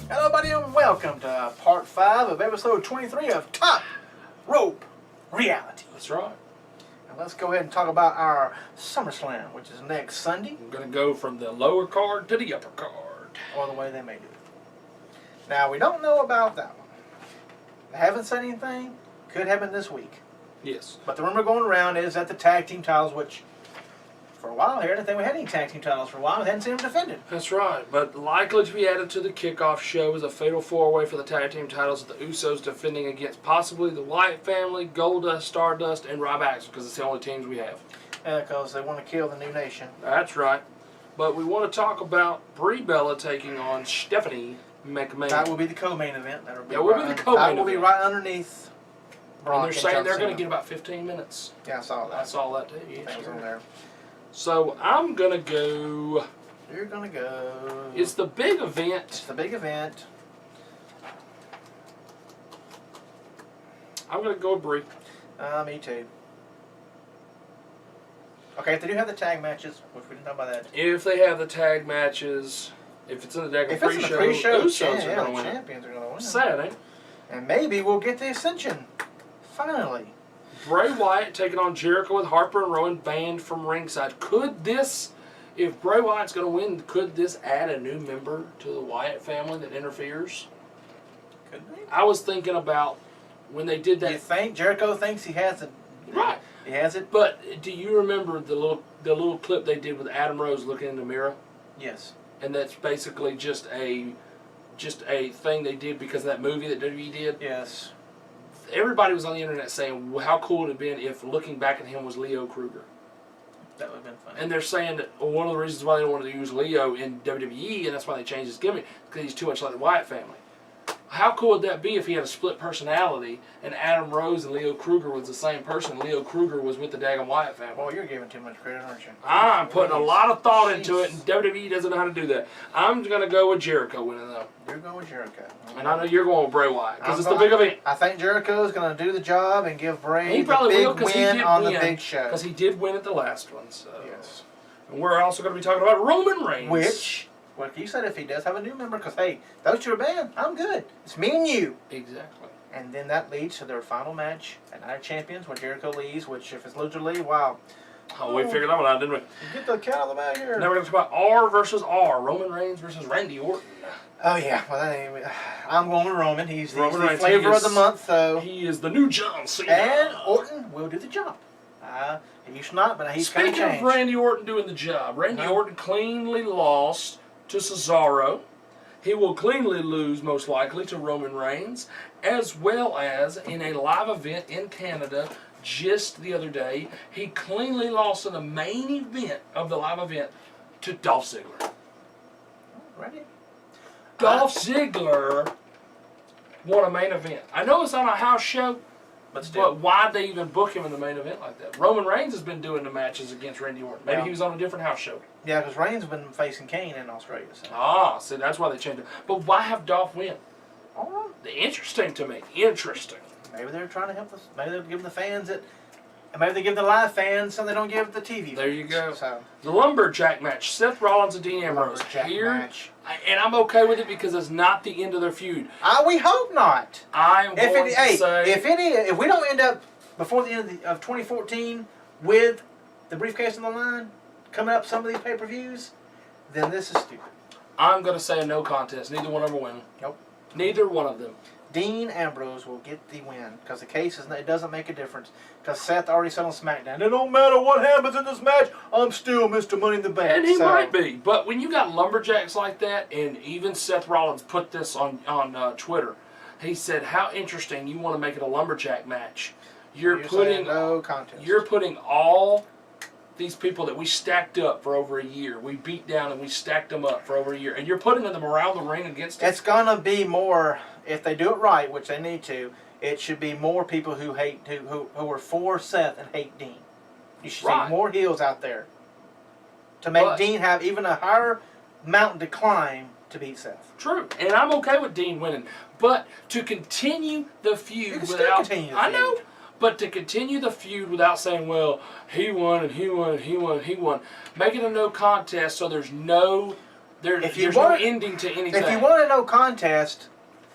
Hello, buddy, and welcome to part 5 of episode 23 of Top Rope Reality. That's right. And let's go ahead and talk about our SummerSlam, which is next Sunday. We're going to go from the lower card to the upper card. Or the way they may do it. Now, we don't know about that one. They haven't said anything. Could happen this week. Yes. But the rumor going around is that the tag team titles, which for a while here, I didn't think we had any tag team titles for a while. We hadn't seen them defended. That's right. But likely to be added to the kickoff show is a fatal four-way for the tag team titles of the Usos defending against possibly the Wyatt family, Goldust, Stardust, and Rob Axel, because it's the only teams we have. Yeah, because they want to kill the new nation. That's right. But we want to talk about Brie Bella taking on Stephanie McMahon. That will be the co-main event. That will be right underneath Brock. And they're saying they're going to Cena. get about 15 minutes. Yeah, I saw that. I saw that too. Yeah, That was sure. on there. So I'm going to go... You're going to go... It's the big event. It's the big event. I'm going to go with Brie. Me too. Okay, if they do have the tag matches, which we didn't talk about that. If they have the tag matches, if it's in the Dagon If it's in the pre-show, Usos are yeah, going to the win. champions are going to win. Sad, ain't it? And maybe we'll get the Ascension. Finally. Bray Wyatt taking on Jericho with Harper and Rowan banned from ringside. Could this, if Bray Wyatt's going to win, could this add a new member to the Wyatt family that interferes? Could be. I was thinking about when they did Do you that. think Jericho thinks he has it? Right. He has it? But do you remember the little clip they did with Adam Rose looking in the mirror? Yes. And that's basically just a thing they did because of that movie that WWE did. Yes. Everybody was on the internet saying, well, how cool it would have been if looking back at him was Leo Kruger. That would have been fun. And they're saying that one of the reasons why they wanted to use Leo in WWE, and that's why they changed his gimmick, because he's too much like the Wyatt family. How cool would that be if he had a split personality and Adam Rose and Leo Kruger was the same person? Leo Kruger was with the Dagon Wyatt family. Boy, you're giving too much credit, aren't you? I'm putting a lot of thought into it, and WWE doesn't know how to do that. I'm going to go with Jericho winning, though. You're going with Jericho. And I know you're going with Bray Wyatt, because it's the big event. I think Jericho's going to do the job and give Bray He probably the will, big because he win did on win, the big show. because he did win at the last one. So. Yes. And we're also going to be talking about Roman Reigns. Which, like you said, if he does have a new member, because, hey, those two are banned, I'm good. It's me and you. Exactly. And then that leads to their final match at Night of Champions when Jericho leaves, which if it's Lucha Lee, wow. Oh, we figured that one out, didn't we? Get the cat out of the bag here. Now we're going to talk about R versus R. Roman Reigns versus Randy Orton. Oh, yeah. Well, that ain't, I'm going with Roman. He's the Reigns, flavor of the month, so. He is the new John Cena. And Orton will do the job. He used not, but he's kind of Speaking changed. of Randy Orton doing the job, Randy Orton cleanly lost to Cesaro. He will cleanly lose, most likely, to Roman Reigns, as well as in a live event in Canada just the other day. He cleanly lost in the main event of the live event to Dolph Ziggler. Ready? Dolph Ziggler won a main event. I know it's on a house show, But still. but why'd they even book him in the main event like that? Roman Reigns has been doing the matches against Randy Orton. Maybe Yeah. he was on a different house show. Yeah, because Reigns has been facing Kane in Australia. So. Ah, see, that's why they changed it. But why have Dolph win? All right. Interesting to me. Interesting. Maybe they're trying to help us. Maybe they're giving the fans it. And maybe they give the live fans so they don't give the TV fans. There you go. So, The Lumberjack match, Seth Rollins and Dean Ambrose. Lumberjack Here, match. and I'm okay with it because it's not the end of their feud. We hope not. I'm going to say... If we don't end up before the end of 2014 with the briefcase on the line, coming up some of these pay-per-views, then this is stupid. I'm going to say a no contest. Neither one of them win. Nope. Neither one of them. Dean Ambrose will get the win because the case it doesn't make a difference because Seth already said on SmackDown, it don't matter what happens in this match, I'm still Mr. Money in the Bank. And he might be. But when you got lumberjacks like that, and even Seth Rollins put this on Twitter, he said, how interesting you want to make it a lumberjack match. You're putting no contest. You're putting all these people that we stacked up for over a year. We beat down and we stacked them up for over a year. And you're putting them around the ring against us. It's going to be more, if they do it right, which they need to, it should be more people who hate, who are for Seth and hate Dean. You should see more heels out there to make Dean have even a higher mountain to climb to beat Seth. True. And I'm okay with Dean winning. But to continue the feud without... I know. But to continue the feud without saying, well, he won and he won and he won and he won, make it a no contest so there's no There's no ending to anything. If you want a no contest,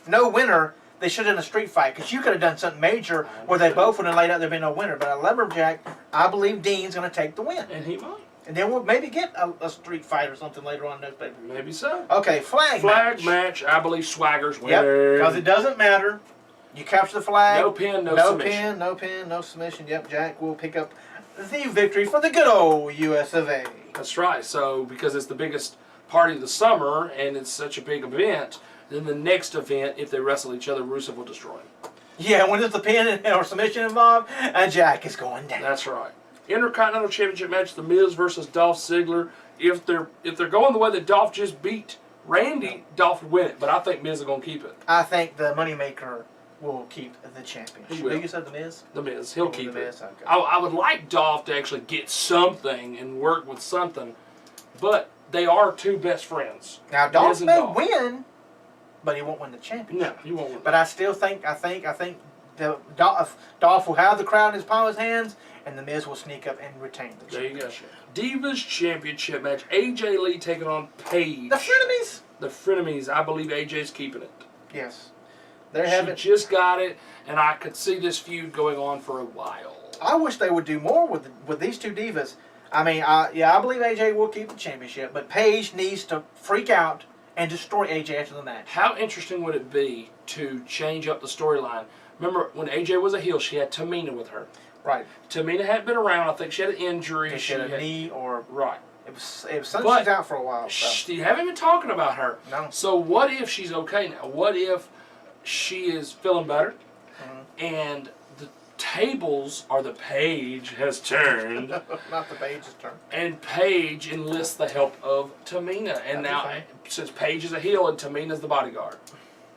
no winner, they should have done a street fight, because you could have done something major where they both would have laid out there'd been no winner. But a lumberjack, I believe Dean's going to take the win. And he might. And then we'll maybe get a street fight or something later on in this paper. Maybe so. Okay, flag match. I believe Swagger's winning. Yep, because it doesn't matter. You capture the flag. No pin, no submission. No pin, no submission. Yep, Jack will pick up the victory for the good old US of A. That's right. So, because it's the biggest party of the summer and it's such a big event, then the next event, if they wrestle each other, Rusev will destroy him. Yeah, when there's a pin or submission involved, Jack is going down. That's right. Intercontinental Championship match: The Miz versus Dolph Ziggler. If they're going the way that Dolph just beat Randy, Dolph would win it. But I think Miz is going to keep it. I think the Moneymaker will keep the championship. He will. You said the Miz? The Miz. He'll keep the it. Miz? Okay. I would like Dolph to actually get something and work with something, but they are two best friends. Now Dolph Miz and may Dolph. win, but he won't win the championship. No, he won't win. But I still think the Dolph will have the crowd in his palm of his hands, and the Miz will sneak up and retain the championship. There you go. Divas Championship match: AJ Lee taking on Paige. The frenemies. The frenemies. I believe AJ's keeping it. Yes. They haven't. She just got it, and I could see this feud going on for a while. I wish they would do more with these two divas. I mean, I believe AJ will keep the championship, but Paige needs to freak out and destroy AJ after the match. How interesting would it be to change up the storyline? Remember, when AJ was a heel, she had Tamina with her. Right. Tamina hadn't been around. I think she had an injury. She had a knee or... Right. It was something. She's out for a while. So. You haven't been talking about her. No. So what if she's okay now? What if she is feeling better, and the tables or the page has turned? Not the page's turn. And Paige enlists the help of Tamina. And now, since Paige is a heel and Tamina's the bodyguard.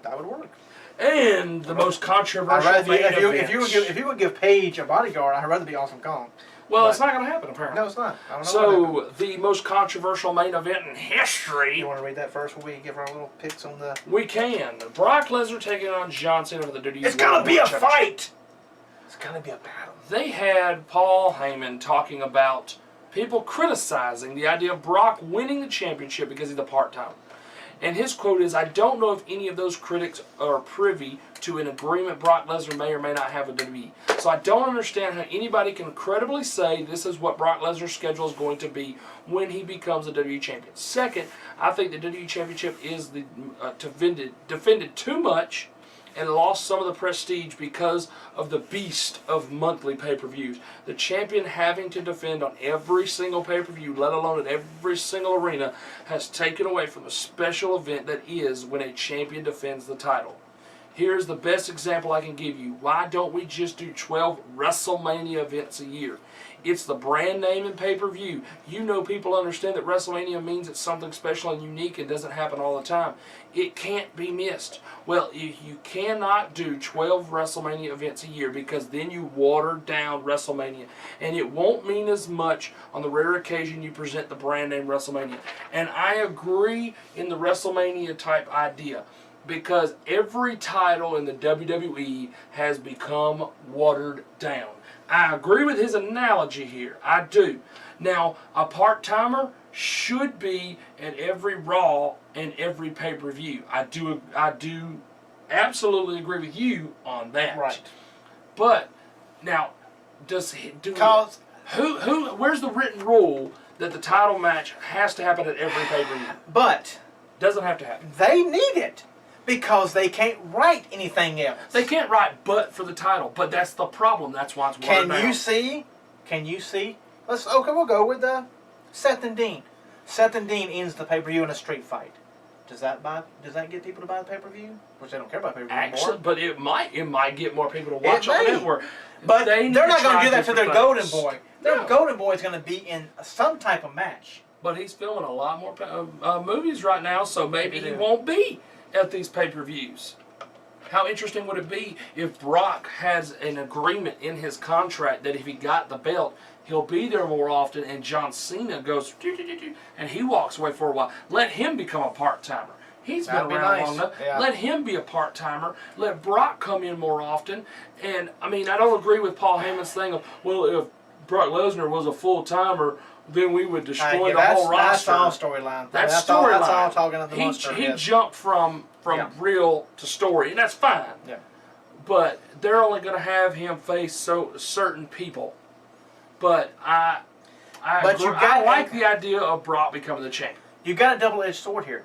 That would work. And the most controversial if you would give Paige a bodyguard, I'd rather be Awesome Kong. Well, it's not going to happen, apparently. No, it's not. I don't know. So, the most controversial main event in history. You want to read that first? Will we give our little picks on the... We can. Brock Lesnar taking on John Cena for the WWE. It's going to be a fight! It's going to be a battle. They had Paul Heyman talking about people criticizing the idea of Brock winning the championship because he's a part-timer. And his quote is, "I don't know if any of those critics are privy to an agreement Brock Lesnar may or may not have with WWE. So I don't understand how anybody can credibly say this is what Brock Lesnar's schedule is going to be when he becomes a WWE champion." Second, I think the WWE championship is defended too much and lost some of the prestige because of the beast of monthly pay-per-views. The champion having to defend on every single pay-per-view, let alone in every single arena, has taken away from the special event that is when a champion defends the title. Here's the best example I can give you. Why don't we just do 12 WrestleMania events a year? It's the brand name and pay-per-view. You know, people understand that WrestleMania means it's something special and unique and doesn't happen all the time. It can't be missed. Well, you cannot do 12 WrestleMania events a year because then you water down WrestleMania. And it won't mean as much on the rare occasion you present the brand name WrestleMania. And I agree in the WrestleMania type idea, because every title in the WWE has become watered down. I agree with his analogy here. I do. Now, a part-timer should be at every Raw and every pay-per-view. I do absolutely agree with you on that. Right. But now, where's the written rule that the title match has to happen at every pay-per-view? But doesn't have to happen. They need it. Because they can't write anything else. They can't write "but" for the title, but that's the problem. That's why it's watered down. Can you see? We'll go with Seth and Dean. Seth and Dean ends the pay-per-view in a street fight. Does that get people to buy the pay-per-view? Which they don't care about pay-per-view anymore. Actually, but it might get more people to watch on the network. But they're not going to do that to their Golden Boy. Their No. Golden Boy is going to be in some type of match. But he's filming a lot more movies right now, so maybe he won't be at these pay-per-views. How interesting would it be if Brock has an agreement in his contract that if he got the belt, he'll be there more often, and John Cena goes, and he walks away for a while. Let him become a part-timer. He's been around long enough. Yeah. Let him be a part-timer. Let Brock come in more often. And, I mean, I don't agree with Paul Heyman's thing of, well, if Brock Lesnar was a full-timer, then we would destroy the that's, whole roster. That's all storyline. That's all, storyline. that's all talking of the monster. He Yes. jumped from Yeah. real to story, and that's fine. Yeah. But they're only going to have him face certain people. But I like the idea of Brock becoming the champion. You got a double-edged sword here.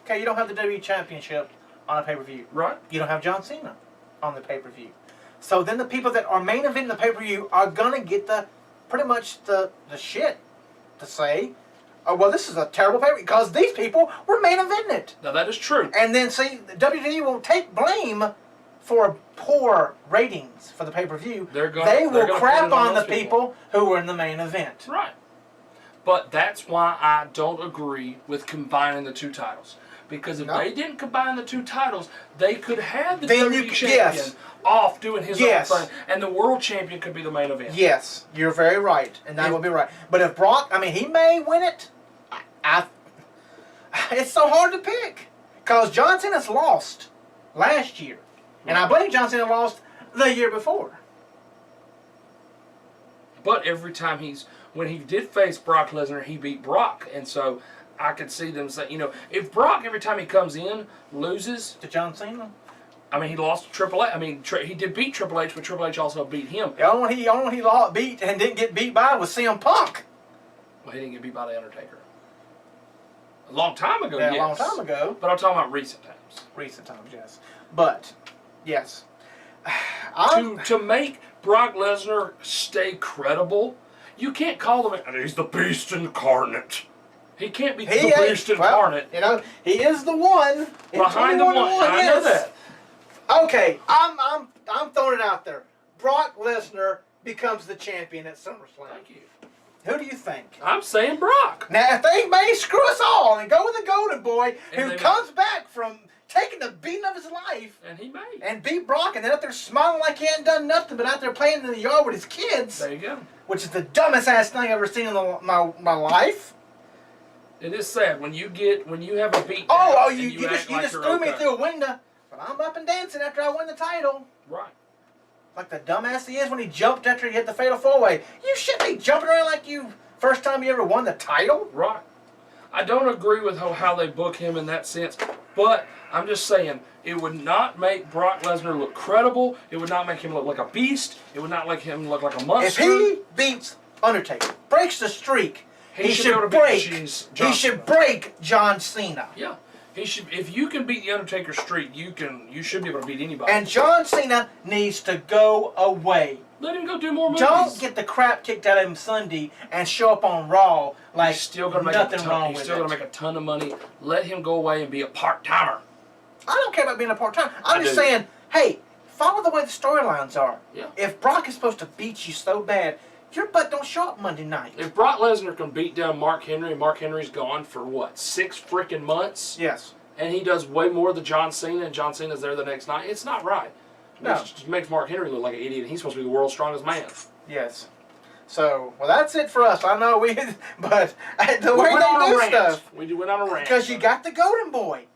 Okay, you don't have the WWE Championship on a pay-per-view. Right. You don't have John Cena on the pay-per-view. So then the people that are main eventing the pay-per-view are gonna get pretty much the shit to say, oh well, this is a terrible pay-per-view because these people were main eventing it. Now that is true. And then see, WWE won't take blame for poor ratings for the pay-per-view. They will crap on the people who were in the main event. Right. But that's why I don't agree with combining the two titles. Because if they didn't combine the two titles, they could have the WWE champion off doing his own thing, and the world champion could be the main event. Yes, you're very right, and that would be right. But if Brock, I mean, he may win it. It's so hard to pick because John Cena's lost last year, and I believe John Cena lost the year before. But every time when he did face Brock Lesnar, he beat Brock, and so I could see them say, if Brock every time he comes in loses to John Cena. I mean, he lost to Triple H. I mean, he did beat Triple H, but Triple H also beat him. The only one he lost, beat and didn't get beat by was CM Punk. Well, he didn't get beat by The Undertaker. A long time ago, yeah, yes. a long time ago. But I'm talking about recent times. Recent times, yes. But, yes. To make Brock Lesnar stay credible, you can't call him, he's the Beast Incarnate. He can't be the Beast Incarnate. He is the one. Behind the one. I know that. Okay, I'm throwing it out there. Brock Lesnar becomes the champion at SummerSlam. Thank you. Who do you think? I'm saying Brock. Now, if they may screw us all and go with the Golden Boy, who comes back from taking the beating of his life, and he may, and beat Brock, and then out there smiling like he hadn't done nothing, but out there playing in the yard with his kids. There you go. Which is the dumbest ass thing I've ever seen in my life. It is sad when you have a beat. You just threw me through a window. But I'm up and dancing after I win the title. Right. Like the dumbass he is when he jumped after he hit the fatal 4-way. You shouldn't be jumping around like you first time you ever won the title. Right. I don't agree with how they book him in that sense, but I'm just saying it would not make Brock Lesnar look credible. It would not make him look like a beast. It would not make him look like a monster. If he beats Undertaker, breaks the streak, he should break John Cena. Yeah. He should. If you can beat the Undertaker streak, you should be able to beat anybody. And John Cena needs to go away. Let him go do more movies. Don't get the crap kicked out of him Sunday and show up on Raw like he's still gonna nothing wrong with it. He's still going to make a ton of money. Let him go away and be a part-timer. I don't care about being a part-time. I'm just saying, hey, follow the way the storylines are. Yeah. If Brock is supposed to beat you so bad, your butt don't show up Monday night. If Brock Lesnar can beat down Mark Henry, and Mark Henry's gone for, 6 freaking months? Yes. And he does way more than John Cena, and John Cena's there the next night, it's not right. No. It just makes Mark Henry look like an idiot, and he's supposed to be the world's strongest man. Yes. So, well, that's it for us. I know but the way they do stuff. We went on a rant. Because you got the Golden Boy,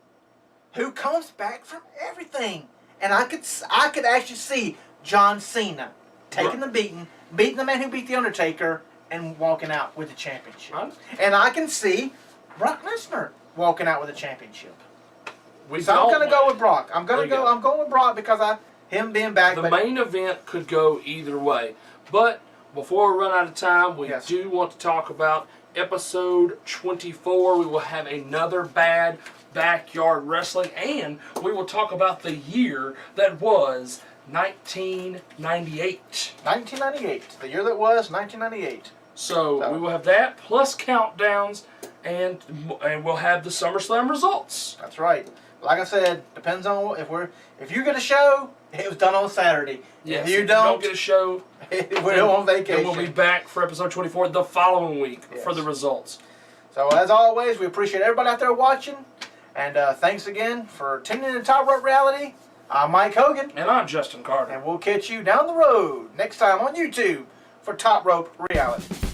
who comes back from everything. And I could actually see John Cena taking the beating the man who beat The Undertaker, and walking out with the championship. And I can see Brock Lesnar walking out with a championship. So I'm going to go with Brock. I'm going with Brock because him being back. The main event could go either way. But before we run out of time, we do want to talk about episode 24. We will have another bad backyard wrestling, and we will talk about the year that was 1998. 1998. The year that was 1998. So we will have that plus countdowns, and we'll have the SummerSlam results. That's right. Like I said, depends on if you get a show, it was done on Saturday. Yes, if you don't get a show, we're on vacation. Then we'll be back for episode 24 the following week for the results. So as always, we appreciate everybody out there watching, and thanks again for tuning in to Top Rope Reality. I'm Mike Hogan. And I'm Justin Carter. And we'll catch you down the road next time on YouTube for Top Rope Reality.